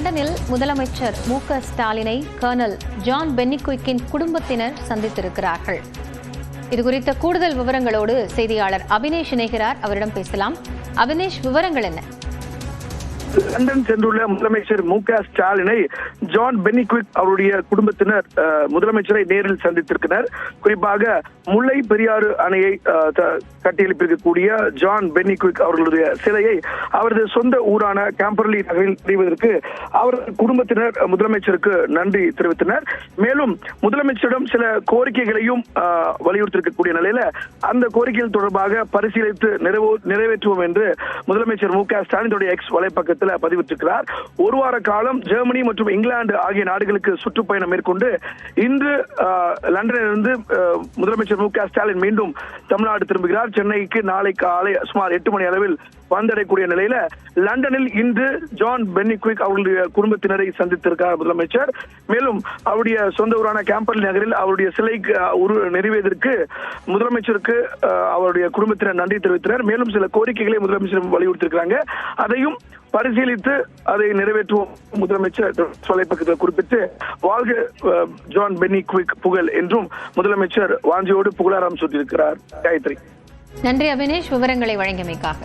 லண்டனில் முதலமைச்சர் மு.க. ஸ்டாலினை கர்னல் ஜான் பென்னிக்விக்கின் குடும்பத்தினர் சந்தித்திருக்கிறார்கள். இதுகுறித்த கூடுதல் விவரங்களோடு செய்தியாளர் அபினேஷ் இணைகிறார். அவரிடம் பேசலாம். அபினேஷ், விவரங்கள் என்ன? லண்டன் சென்றுள்ள முதலமைச்சர் மு.க. ஸ்டாலினை ஜான் பென்னிக்விக் அவருடைய குடும்பத்தினர் முதலமைச்சரை நேரில் சந்தித்திருக்கிறார். குறிப்பாக முல்லை பெரியாறு அணையை கட்டியெழுப்பியிருக்கக்கூடிய ஜான் பென்னிக்விக் அவர்களுடைய சிலையை அவரது சொந்த ஊரான கேம்பர்லி நகரில் செய்வதற்கு அவரது குடும்பத்தினர் முதலமைச்சருக்கு நன்றி தெரிவித்தனர். மேலும் முதலமைச்சரிடம் சில கோரிக்கைகளையும் வலியுறுத்தியிருக்கக்கூடிய நிலையில அந்த கோரிக்கைகள் தொடர்பாக பரிசீலித்து நிறைவேற்றுவோம் என்று முதலமைச்சர் மு.க. ஸ்டாலின் தன்னுடைய எக்ஸ் வலைப்பக்கத்தில் பதிவிட்டிருக்கிறார். ஒரு வார காலம் ஜெர்மனி மற்றும் இங்கிலாந்து ஆகிய நாடுகளுக்கு சுற்றுப்பயணம் மேற்கொண்டு இன்று லண்டனிலிருந்து முதலமைச்சர் மு.க. ஸ்டாலின் மீண்டும் தமிழ்நாடு திரும்புகிறார். சென்னைக்கு நாளை காலை சுமார் 8 மணி அளவில் வந்தடையக்கூடிய நிலையில லண்டனில் இன்று ஜான் பென்னிக்விக் அவர்களுடைய குடும்பத்தினரை சந்தித்திருக்கிறார் முதலமைச்சர். மேலும் அவருடைய சொந்த ஊரான கேம்பர்லி நகரில் அவருடைய சிலைக்கு நிறைவேறதற்கு முதலமைச்சருக்கு அவருடைய குடும்பத்தினர் நன்றி தெரிவித்தனர். மேலும் சில கோரிக்கைகளை முதலமைச்சர் வலியுறுத்தியிருக்கிறாங்க. அதையும் பரிசீலித்து அதை நிறைவேற்றுவோம் முதலமைச்சர் தொலைபக்கத்தில் குறிப்பிட்டு வாழ்க ஜான் பென்னிக்விக் புகழ் என்றும் முதலமைச்சர் வாஞ்சியோடு புகழாரம் சூட்டியிருக்கிறார். காயத்ரி, நன்றி அபினேஷ், விவரங்களை வழங்கியமைக்காக.